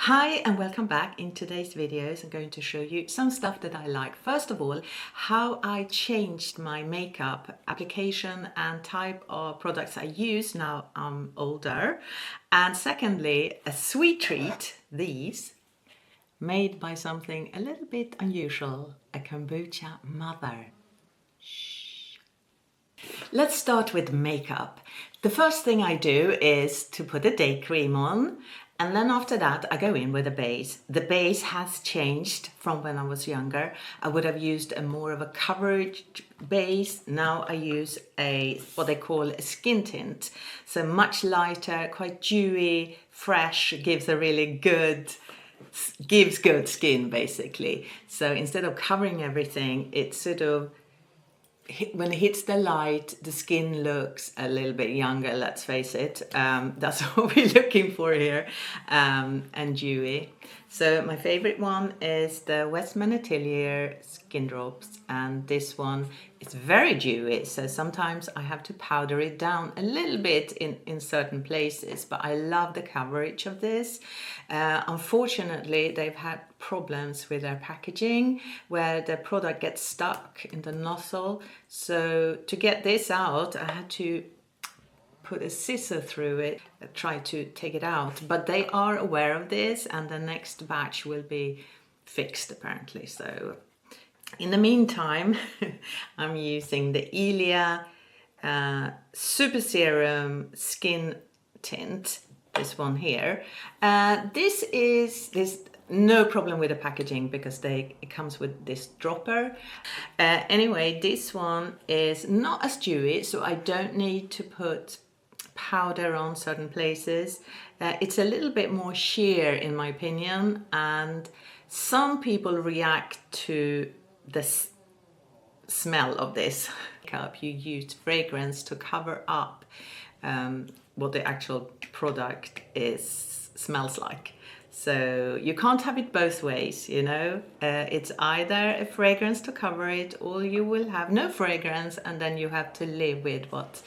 Hi and welcome back. In today's videos I'm going to show you some stuff that I like. First of all, how I changed my makeup application and type of products I use now I'm older. And secondly, a sweet treat, these, made by something a little bit unusual, a kombucha mother. Let's start with makeup. The first thing I do is to put a day cream on, and then after that I go in with a base. The base has changed from when I was younger. I would have used a more of a coverage base. Now I use what they call a skin tint. So much lighter, quite dewy, fresh, gives good skin basically. So instead of covering everything, it's sort of, when it hits the light, the skin looks a little bit younger, let's face it. That's what we're looking for here, and dewy. So my favorite one is the Westman Atelier Skin Drops, and this one is very dewy, so sometimes I have to powder it down a little bit in certain places, but I love the coverage of this. Unfortunately, they've had problems with their packaging where the product gets stuck in the nozzle. So to get this out, I had to put a scissor through it, try to take it out. But they are aware of this, and the next batch will be fixed apparently. So in the meantime, I'm using the Ilia Super Serum Skin Tint, this one here. This no problem with the packaging because it comes with this dropper. Anyway, this one is not as dewy, so I don't need to put powder on certain places. It's a little bit more sheer in my opinion, and some people react to the smell of this. You use fragrance to cover up what the actual product smells like. So you can't have it both ways, you know. It's either a fragrance to cover it, or you will have no fragrance and then you have to live with what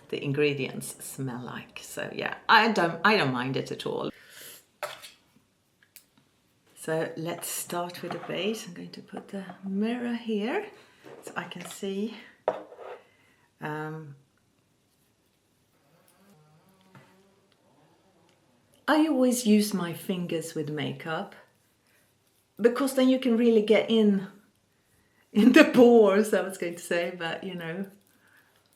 the ingredients smell like. So yeah, I don't mind it at all. So let's start with the base. I'm going to put the mirror here so I can see. I always use my fingers with makeup because then you can really get in the pores, I was going to say, but you know,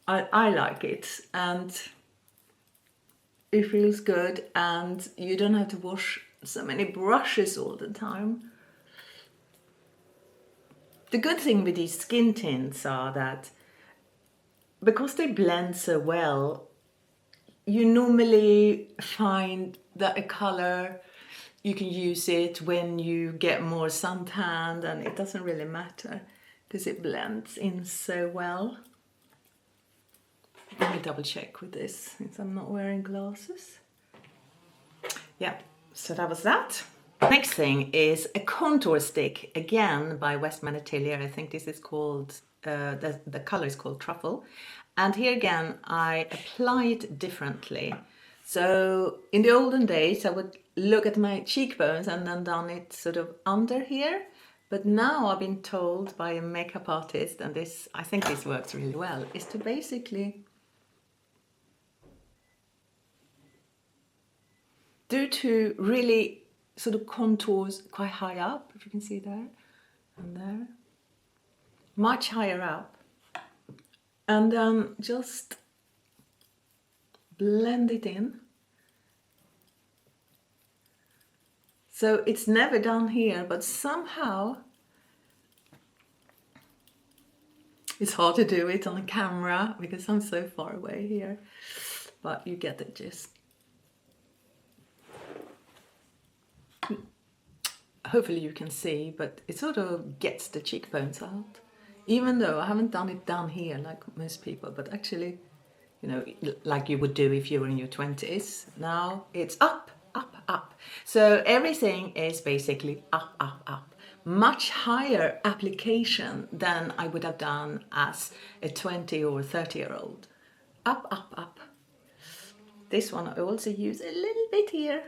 I like it and it feels good, and you don't have to wash so many brushes all the time. The good thing with these skin tints are that because they blend so well, you normally find that a color, you can use it when you get more suntanned, and it doesn't really matter because it blends in so well. Let me double check with this since I'm not wearing glasses. Yeah, so that was that. Next thing is a contour stick, again by Westman Atelier. I think this is called, the color is called Truffle. And here again, I apply it differently. So in the olden days, I would look at my cheekbones and then done it sort of under here. But now I've been told by a makeup artist, and I think this works really well, is to basically do two really sort of contours quite high up, if you can see there and there, much higher up, and then just blend it in. So it's never done here, but somehow it's hard to do it on a camera because I'm so far away here, but you get the gist. Hopefully you can see, but it sort of gets the cheekbones out, even though I haven't done it down here like most people, but actually, you know, like you would do if you were in your 20s. Now it's up, up, up. So everything is basically up, up, up. Much higher application than I would have done as a 20 or 30-year-old. Up, up, up. This one I also use a little bit here,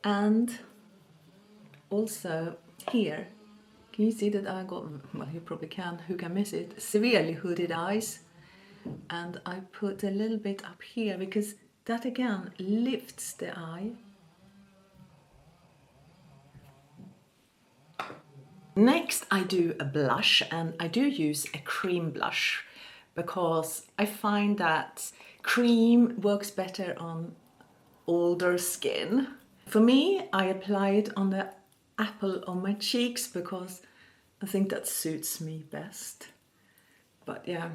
and also here, can you see that I got, well, you probably can, who can miss it, severely hooded eyes. And I put a little bit up here because that again lifts the eye. Next I do a blush, and I do use a cream blush because I find that cream works better on older skin. For me, I apply it on the apple of my cheeks because I think that suits me best. But yeah,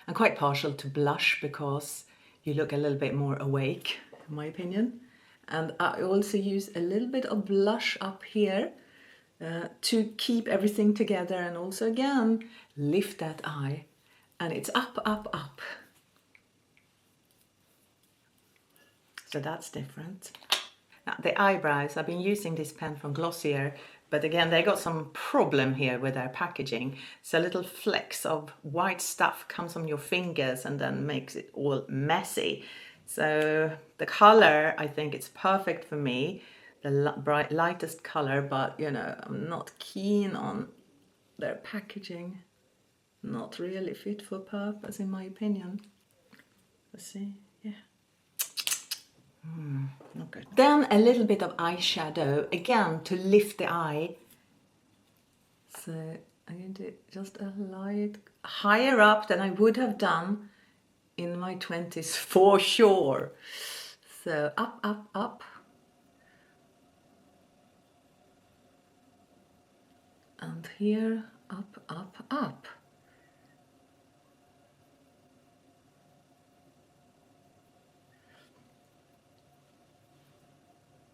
I'm quite partial to blush because you look a little bit more awake, in my opinion. And I also use a little bit of blush up here to keep everything together and also again lift that eye. And it's up, up, up. So that's different. Now the eyebrows, I've been using this pen from Glossier, but again they got some problem here with their packaging. So little flecks of white stuff comes on your fingers and then makes it all messy. So the color, I think it's perfect for me, the bright lightest color, but you know, I'm not keen on their packaging. Not really fit for purpose in my opinion. Let's see, yeah. Not good. Then a little bit of eyeshadow, again to lift the eye. So I'm going to just a light higher up than I would have done in my 20s for sure. So up, up, up. And here, up, up, up.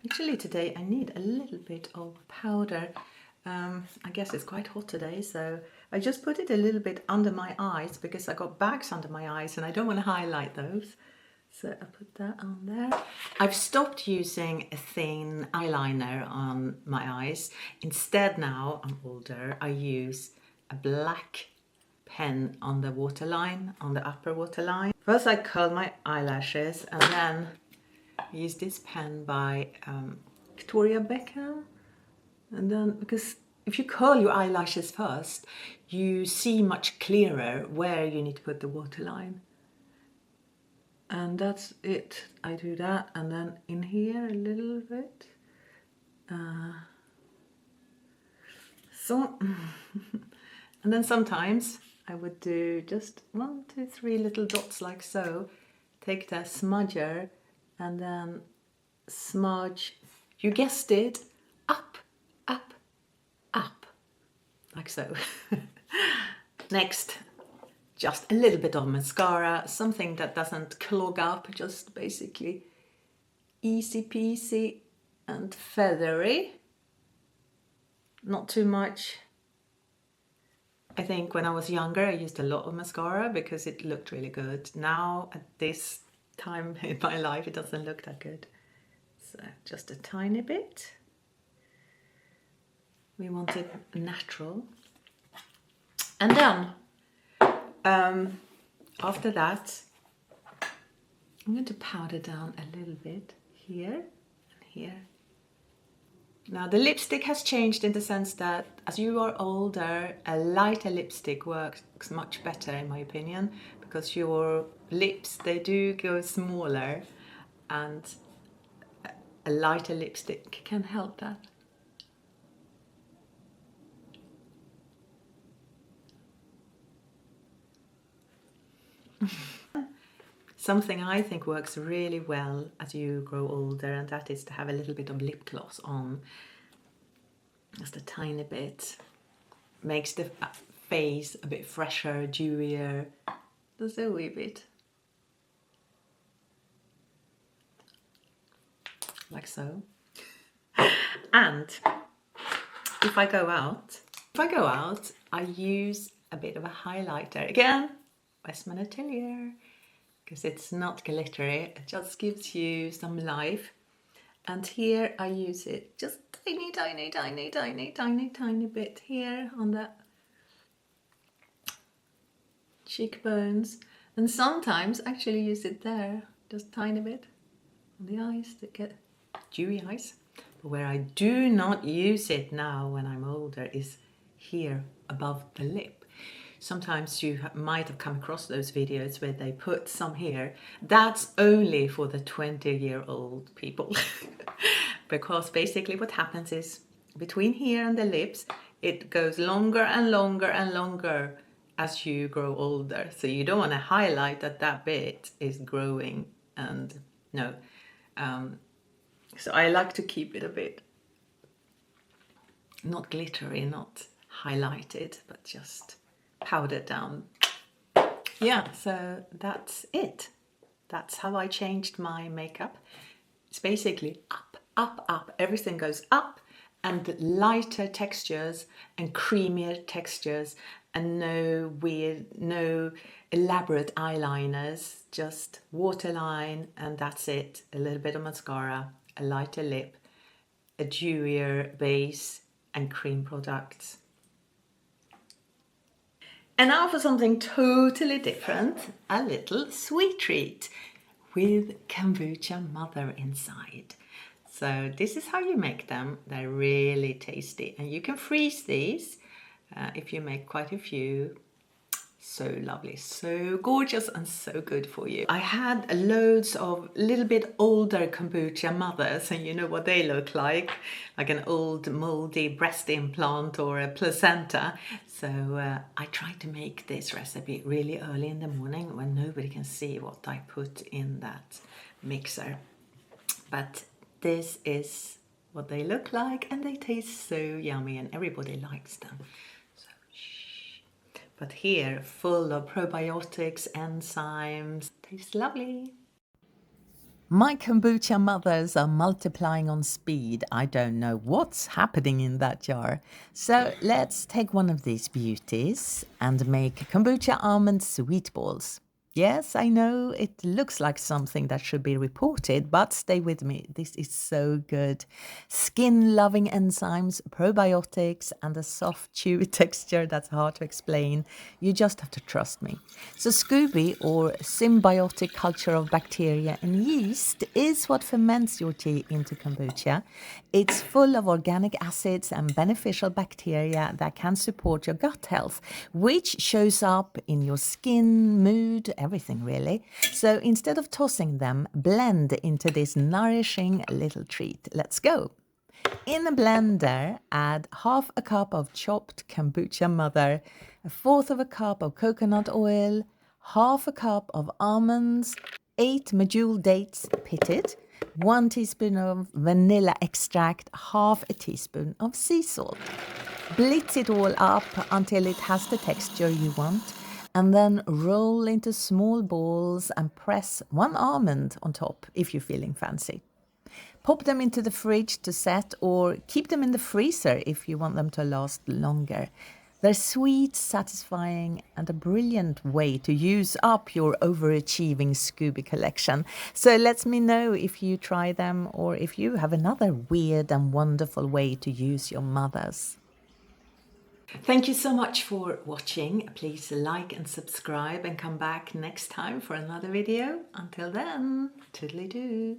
Actually today I need a little bit of powder. I guess it's quite hot today, so I just put it a little bit under my eyes because I got bags under my eyes and I don't want to highlight those. So I put that on there. I've stopped using a thin eyeliner on my eyes. Instead now, I'm older, I use a black pen on the waterline, on the upper waterline. First I curl my eyelashes and then I use this pen by Victoria Beckham. And then, because if you curl your eyelashes first, you see much clearer where you need to put the waterline. And that's it. I do that, and then in here a little bit. And then sometimes I would do just 1, 2, 3 little dots like so. Take the smudger and then smudge, you guessed it, up, up, up, like so. Next, just a little bit of mascara, something that doesn't clog up, just basically easy peasy and feathery, not too much. I think when I was younger I used a lot of mascara because it looked really good. Now at this time in my life it doesn't look that good. So just a tiny bit. We want it natural. And then after that I'm going to powder down a little bit here and here. Now the lipstick has changed in the sense that as you are older, a lighter lipstick works much better in my opinion, because your lips, they do go smaller, and a lighter lipstick can help that. Something I think works really well as you grow older, and that is to have a little bit of lip gloss on. Just a tiny bit. Makes the face a bit fresher, dewier. Just a wee bit. Like so. And if I go out, I use a bit of a highlighter. Again, Westman Atelier. Because it's not glittery, it just gives you some life. And here I use it just tiny, tiny, tiny, tiny, tiny, tiny bit here on the cheekbones. And sometimes actually use it there, just tiny bit on the eyes to get dewy eyes. where I do not use it now when I'm older is here above the lip. Sometimes you might have come across those videos where they put some here. That's only for the 20-year-old people. Because basically what happens is between here and the lips, it goes longer and longer and longer as you grow older. So you don't want to highlight that that bit is growing, and no. So I like to keep it a bit, not glittery, not highlighted, but just powdered down. Yeah, so that's it. That's how I changed my makeup. It's basically up, up, up. Everything goes up, and lighter textures and creamier textures, and no weird, no elaborate eyeliners, just waterline, and that's it. A little bit of mascara, a lighter lip, a dewier base, and cream products. And now for something totally different, a little sweet treat with Kombucha Mother inside. So this is how you make them. They're really tasty, and you can freeze these if you make quite a few. So lovely, so gorgeous, and so good for you. I had loads of little bit older Kombucha mothers, and you know what they look like an old moldy breast implant or a placenta. So I tried to make this recipe really early in the morning when nobody can see what I put in that mixer. But this is what they look like, and they taste so yummy, and everybody likes them. But here, full of probiotics, enzymes, tastes lovely. My kombucha mothers are multiplying on speed. I don't know what's happening in that jar. So let's take one of these beauties and make kombucha almond sweet balls. Yes, I know it looks like something that should be reported, but stay with me. This is so good. Skin-loving enzymes, probiotics, and a soft, chewy texture that's hard to explain. You just have to trust me. So SCOBY, or symbiotic culture of bacteria and yeast, is what ferments your tea into kombucha. It's full of organic acids and beneficial bacteria that can support your gut health, which shows up in your skin, mood, everything really. So instead of tossing them, blend into this nourishing little treat. Let's go. In a blender, add half a cup of chopped Kombucha Mother, a fourth of a cup of coconut oil, half a cup of almonds, 8 Medjool dates pitted, 1 teaspoon of vanilla extract, half a teaspoon of sea salt. Blitz it all up until it has the texture you want, and then roll into small balls and press 1 almond on top if you're feeling fancy. Pop them into the fridge to set, or keep them in the freezer if you want them to last longer. They're sweet, satisfying, and a brilliant way to use up your overachieving SCOBY collection. So let me know if you try them, or if you have another weird and wonderful way to use your mothers. Thank you so much for watching. Please like and subscribe, and come back next time for another video. Until then, toodly-doo.